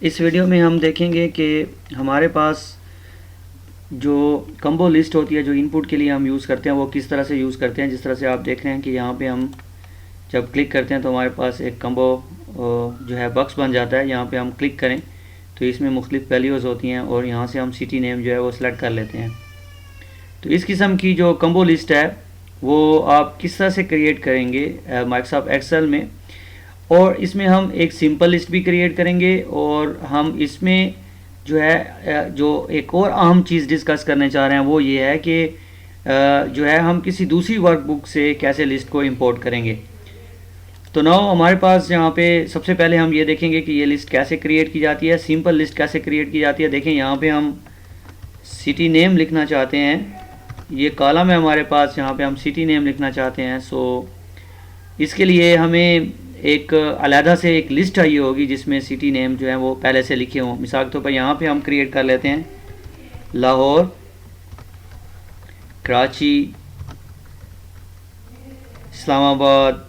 इस वीडियो में हम देखेंगे कि हमारे पास जो कम्बो लिस्ट होती है, जो इनपुट के लिए हम यूज़ करते हैं, वो किस तरह से यूज़ करते हैं। जिस तरह से आप देख रहे हैं कि यहाँ पे हम जब क्लिक करते हैं तो हमारे पास एक कम्बो जो है बॉक्स बन जाता है। यहाँ पे हम क्लिक करें तो इसमें मुख्तलिफ वैल्यूज़ होती हैं और यहाँ से हम सिटी नेम जो है वो सिलेक्ट कर लेते हैं। तो इस किस्म की जो कम्बो लिस्ट है वो आप किस तरह से क्रिएट करेंगे माइक्रोसॉफ्ट एक्सेल में, और इसमें हम एक सिंपल लिस्ट भी क्रिएट करेंगे और हम इसमें जो है जो एक और अहम चीज़ डिस्कस करने चाह रहे हैं वो ये है कि जो है हम किसी दूसरी वर्कबुक से कैसे लिस्ट को इंपोर्ट करेंगे। तो नाउ हमारे पास यहाँ पे सबसे पहले हम ये देखेंगे कि ये लिस्ट कैसे क्रिएट की जाती है, सिंपल लिस्ट कैसे क्रिएट की जाती है। देखें यहाँ पे हम सिटी नेम लिखना चाहते हैं, ये कॉलम है हमारे पास, यहाँ पे हम सिटी नेम लिखना चाहते हैं। सो इसके लिए हमें एक अलहदा से एक लिस्ट चाहिए होगी जिसमें सिटी नेम जो है वो पहले से लिखे हों। मिसाल के तौर पर यहाँ पे हम क्रिएट कर लेते हैं लाहौर, कराची, इस्लामाबाद,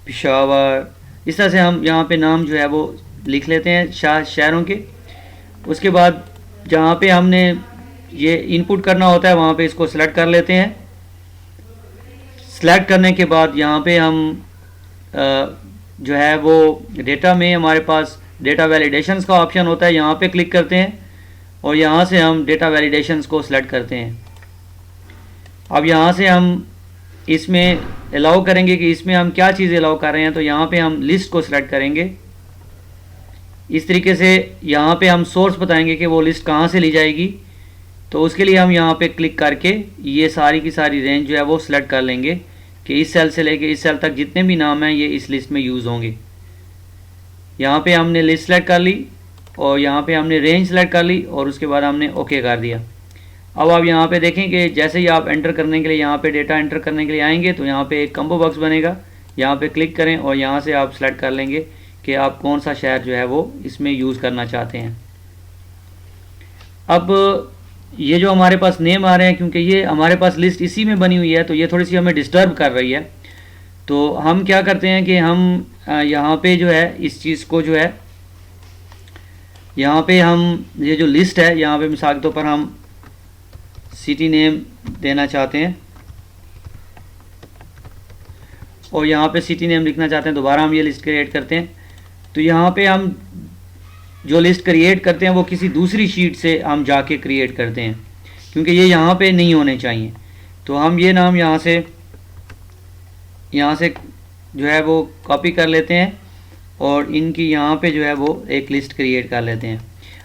पेशावर। इस तरह से हम यहाँ पे नाम जो है वो लिख लेते हैं शहरों के। उसके बाद जहाँ पे हमने ये इनपुट करना होता है वहाँ पे इसको सिलेक्ट कर लेते हैं। सेलेक्ट करने के बाद यहाँ पे हम जो है वो डेटा में हमारे पास डेटा वैलिडेशंस का ऑप्शन होता है, यहाँ पे क्लिक करते हैं और यहाँ से हम डेटा वैलिडेशंस को सिलेक्ट करते हैं। अब यहाँ से हम इसमें अलाउ करेंगे कि इसमें हम क्या चीज़ अलाउ कर रहे हैं। तो यहाँ पे हम लिस्ट को सिलेक्ट करेंगे। इस तरीके से यहाँ पे हम सोर्स बताएंगे कि वो लिस्ट कहाँ से ली जाएगी। तो उसके लिए हम यहाँ पे क्लिक करके ये सारी की सारी रेंज जो है वो सिलेक्ट कर लेंगे कि इस सेल से लेके इस सेल तक जितने भी नाम हैं ये इस लिस्ट में यूज़ होंगे। यहाँ पे हमने लिस्ट सेलेक्ट कर ली और यहाँ पे हमने रेंज सेलेक्ट कर ली और उसके बाद हमने ओके कर दिया। अब आप यहाँ पे देखें कि जैसे ही आप एंटर करने के लिए यहाँ पे डेटा एंटर करने के लिए आएंगे तो यहाँ पे एक कम्बो बॉक्स बनेगा। यहाँ पे क्लिक करें और यहाँ से आप सेलेक्ट कर लेंगे कि आप कौन सा शहर जो है वो इसमें यूज़ करना चाहते हैं। अब ये जो हमारे पास नेम आ रहे हैं, क्योंकि ये हमारे पास लिस्ट इसी में बनी हुई है तो ये थोड़ी सी हमें डिस्टर्ब कर रही है। तो हम क्या करते हैं कि हम यहाँ पे जो है इस चीज़ को जो है यहाँ पे हम ये जो लिस्ट है यहाँ पे मिसाल के तौर पर हम सिटी नेम देना चाहते हैं और यहाँ पे सिटी नेम लिखना चाहते हैं। दोबारा हम ये लिस्ट क्रिएट करते हैं। तो यहाँ पे हम जो लिस्ट क्रिएट करते हैं वो किसी दूसरी शीट से हम जाके क्रिएट करते हैं, क्योंकि ये यहाँ पे नहीं होने चाहिए। तो हम ये नाम यहाँ से जो है वो कॉपी कर लेते हैं और इनकी यहाँ पे जो है वो एक लिस्ट क्रिएट कर लेते हैं।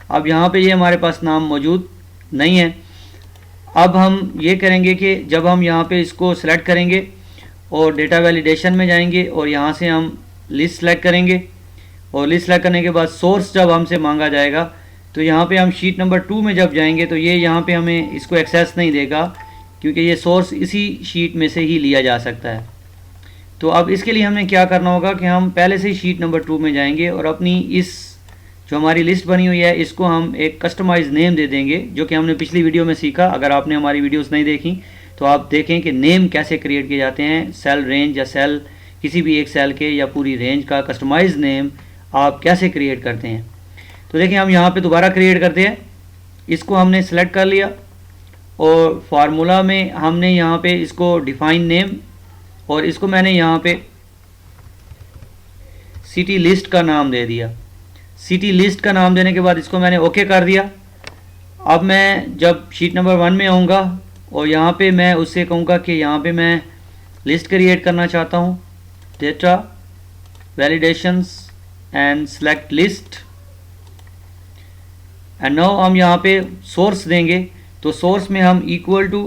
अब यहाँ पे ये हमारे पास नाम मौजूद नहीं है। अब हम ये करेंगे कि जब हम यहाँ पे इसको सिलेक्ट करेंगे और डेटा वैलिडेशन में जाएंगे और यहाँ से हम लिस्ट सेलेक्ट करेंगे और लिस्ट सेलेक्ट करने के बाद सोर्स जब हमसे मांगा जाएगा तो यहाँ पे हम शीट नंबर 2 में जब जाएंगे तो ये यहाँ पे हमें इसको एक्सेस नहीं देगा, क्योंकि ये सोर्स इसी शीट में से ही लिया जा सकता है। तो अब इसके लिए हमें क्या करना होगा कि हम पहले से ही शीट नंबर 2 में जाएंगे और अपनी इस जो हमारी लिस्ट बनी हुई है इसको हम एक कस्टमाइज नेम दे देंगे, जो कि हमने पिछली वीडियो में सीखा। अगर आपने हमारी वीडियोस नहीं देखी तो आप देखें कि नेम कैसे क्रिएट किए जाते हैं। सेल रेंज या सेल किसी भी एक सेल के या पूरी रेंज का कस्टमाइज नेम आप कैसे क्रिएट करते हैं। तो देखिए हम यहाँ पे दोबारा क्रिएट करते हैं। इसको हमने सेलेक्ट कर लिया और फार्मूला में हमने यहाँ पे इसको डिफाइन नेम और इसको मैंने यहाँ पे सिटी लिस्ट का नाम दे दिया। सिटी लिस्ट का नाम देने के बाद इसको मैंने ओके कर दिया। अब मैं जब शीट नंबर 1 में आऊँगा और यहाँ पे मैं उससे कहूँगा कि यहाँ पे मैं लिस्ट क्रिएट करना चाहता हूँ, data validations and select list. And now हम यहाँ पे सोर्स देंगे तो सोर्स में हम इक्वल टू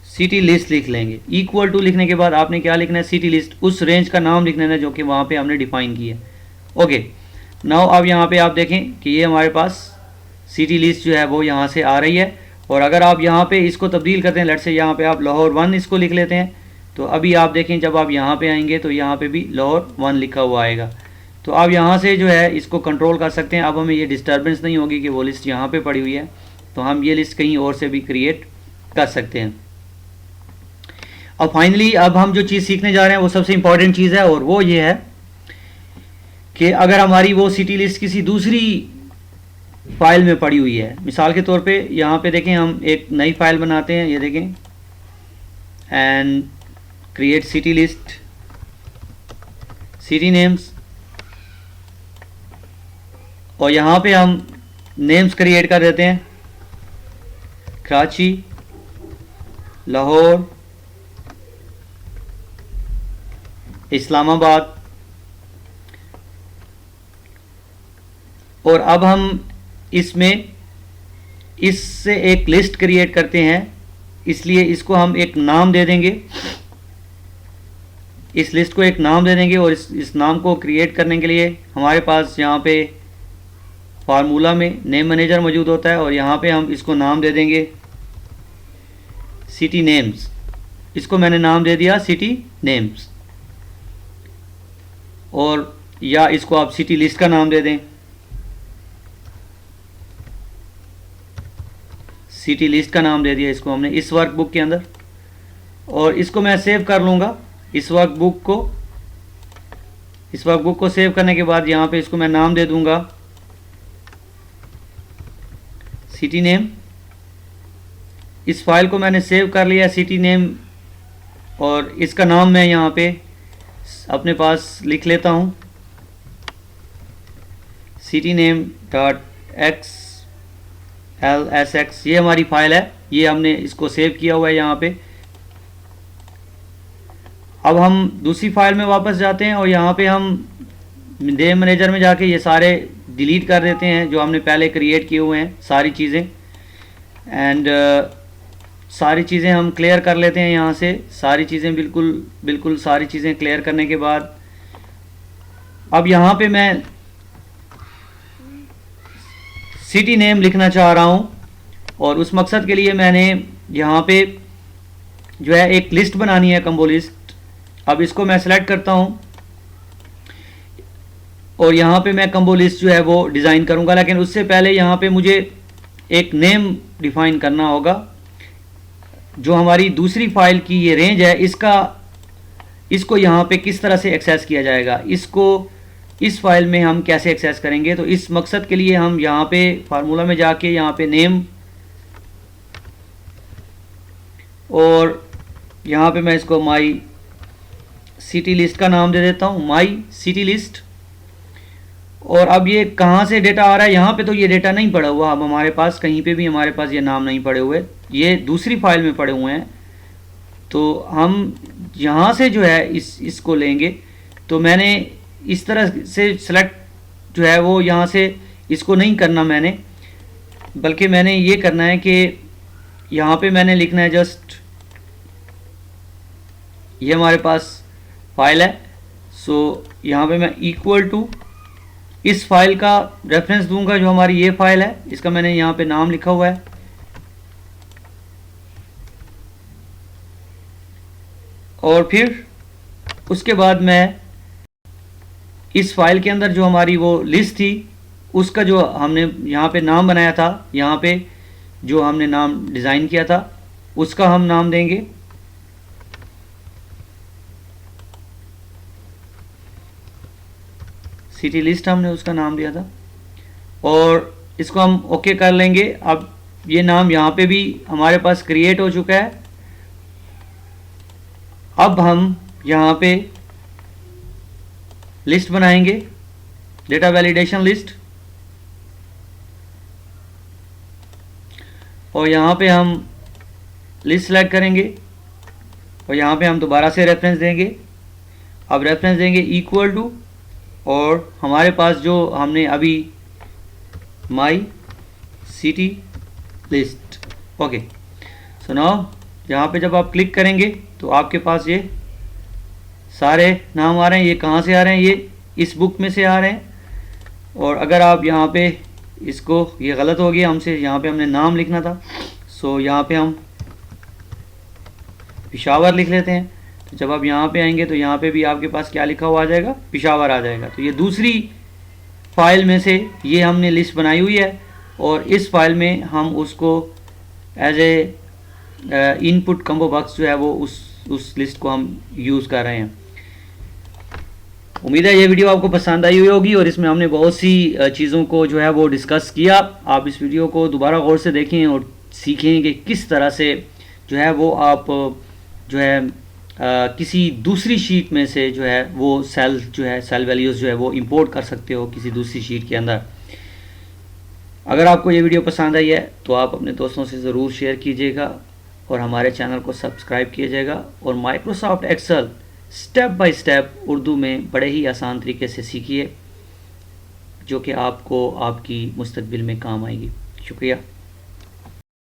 सिटी लिस्ट लिख लेंगे। इक्वल टू लिखने के बाद आपने क्या लिखना है, सिटी लिस्ट, उस रेंज का नाम लिखना है जो कि वहाँ पे हमने डिफाइन किया है। ओके, नाउ अब यहाँ पे आप देखें कि ये हमारे पास सिटी लिस्ट जो है वो यहाँ से आ रही है। और अगर आप यहाँ पे इसको तब्दील करते हैं, लेट्स से यहाँ पे आप लाहौर 1 इसको लिख लेते हैं, तो अभी आप देखें जब आप यहाँ पे आएंगे तो यहाँ पे भी लाहौर 1 लिखा हुआ आएगा। तो आप यहाँ से जो है इसको कंट्रोल कर सकते हैं। अब हमें ये डिस्टर्बेंस नहीं होगी कि वो लिस्ट यहाँ पे पड़ी हुई है, तो हम ये लिस्ट कहीं और से भी क्रिएट कर सकते हैं। अब फाइनली अब हम जो चीज़ सीखने जा रहे हैं वो सबसे इम्पॉर्टेंट चीज़ है और वो ये है कि अगर हमारी वो सिटी लिस्ट किसी दूसरी फाइल में पड़ी हुई है, मिसाल के तौर पे यहाँ पे देखें, हम एक नई फाइल बनाते हैं, ये देखें, and create city list, city names, और यहाँ पे हम नेम्स क्रिएट कर देते हैं, कराची, लाहौर, इस्लामाबाद, और अब हम इसमें इससे एक लिस्ट क्रिएट करते हैं, इसलिए इसको हम एक नाम दे देंगे, इस लिस्ट को एक नाम दे देंगे, और इस नाम को क्रिएट करने के लिए हमारे पास यहाँ पे फार्मूला में नेम मैनेजर मौजूद होता है, और यहाँ पे हम इसको नाम दे देंगे सिटी नेम्स। इसको मैंने नाम दे दिया सिटी नेम्स, और या इसको आप सिटी लिस्ट का नाम दे दें, सिटी लिस्ट का नाम दे दिया इसको हमने इस वर्कबुक के अंदर, और इसको मैं सेव कर लूँगा। इस वर्कबुक को सेव करने के बाद यहाँ पे इसको मैं नाम दे दूँगा सिटी नेम। इस फाइल को मैंने सेव कर लिया सिटी नेम, और इसका नाम मैं यहाँ पे अपने पास लिख लेता हूँ, सिटी नेम डॉट XLSX। ये हमारी फाइल है, ये हमने इसको सेव किया हुआ है यहाँ पे। अब हम दूसरी फाइल में वापस जाते हैं, और यहाँ पे हम नेम मैनेजर में जाके ये सारे डिलीट कर देते हैं जो हमने पहले क्रिएट किए हुए हैं, सारी चीज़ें, एंड सारी चीज़ें हम क्लियर कर लेते हैं यहाँ से। सारी चीज़ें बिल्कुल सारी चीज़ें क्लियर करने के बाद अब यहाँ पे मैं सिटी नेम लिखना चाह रहा हूँ, और उस मकसद के लिए मैंने यहाँ पे जो है एक लिस्ट बनानी है, कम्बो लिस्ट। अब इसको मैं सेलेक्ट करता हूँ, और यहाँ पे मैं कम्बो लिस्ट जो है वो डिज़ाइन करूँगा, लेकिन उससे पहले यहाँ पे मुझे एक नेम डिफ़ाइन करना होगा। जो हमारी दूसरी फाइल की ये रेंज है, इसको यहाँ पे किस तरह से एक्सेस किया जाएगा, इसको इस फाइल में हम कैसे एक्सेस करेंगे। तो इस मकसद के लिए हम यहाँ पे फार्मूला में जाके यहाँ पे नेम, और यहाँ पे मैं इसको माई सिटी लिस्ट का नाम दे देता हूँ, माई सिटी लिस्ट। और अब ये कहाँ से डेटा आ रहा है, यहाँ पे तो ये डेटा नहीं पड़ा हुआ। अब हमारे पास कहीं पे भी हमारे पास ये नाम नहीं पड़े हुए, ये दूसरी फाइल में पड़े हुए हैं। तो हम यहाँ से जो है इसको लेंगे। तो मैंने इस तरह से सेलेक्ट जो है वो यहाँ से इसको नहीं करना मैंने, बल्कि मैंने ये करना है कि यहाँ पे मैंने लिखना है जस्ट, ये हमारे पास फाइल है, सो यहाँ पे मैं इक्वल टू इस फाइल का रेफरेंस दूंगा जो हमारी ये फाइल है, इसका मैंने यहाँ पे नाम लिखा हुआ है। और फिर उसके बाद मैं इस फाइल के अंदर जो हमारी वो लिस्ट थी, उसका जो हमने यहाँ पे नाम बनाया था, यहाँ पे जो हमने नाम डिज़ाइन किया था, उसका हम नाम देंगे सिटी लिस्ट, हमने उसका नाम दिया था। और इसको हम ओके कर लेंगे। अब ये नाम यहाँ पे भी हमारे पास क्रिएट हो चुका है। अब हम यहाँ पे लिस्ट बनाएंगे, डेटा वैलिडेशन लिस्ट, और यहाँ पे हम लिस्ट सेलेक्ट करेंगे, और यहाँ पे हम दोबारा से रेफरेंस देंगे। अब रेफरेंस देंगे इक्वल टू, और हमारे पास जो हमने अभी my city list, okay. So now यहाँ पे जब आप क्लिक करेंगे तो आपके पास ये सारे नाम आ रहे हैं। ये कहाँ से आ रहे हैं, ये इस बुक में से आ रहे हैं। और अगर आप यहाँ पे इसको, ये गलत हो गया हमसे, यहाँ पे हमने नाम लिखना था, सो यहाँ पे हम पेशावर लिख लेते हैं। तो जब आप यहाँ पे आएंगे तो यहाँ पे भी आपके पास क्या लिखा हुआ आ जाएगा, पेशावर आ जाएगा। तो ये दूसरी फाइल में से ये हमने लिस्ट बनाई हुई है, और इस फाइल में हम उसको as a input combo box जो है वो उस लिस्ट को हम यूज़ कर रहे हैं। उम्मीद है ये वीडियो आपको पसंद आई हुई होगी और इसमें हमने बहुत सी चीज़ों को जो है वो डिस्कस किया। आप इस वीडियो को दोबारा गौर से देखें और सीखें कि किस तरह से जो है वो आप जो है किसी दूसरी शीट में से जो है वो सेल वैल्यूज़ जो है वो इंपोर्ट कर सकते हो किसी दूसरी शीट के अंदर। अगर आपको ये वीडियो पसंद आई है तो आप अपने दोस्तों से ज़रूर शेयर कीजिएगा और हमारे चैनल को सब्सक्राइब कीजिएगा और Microsoft Excel step by step Urdu में बड़े ही आसान तरीके से सीखिए, जो कि आपको आपकी मुस्तकबिल में काम आएगी। शुक्रिया।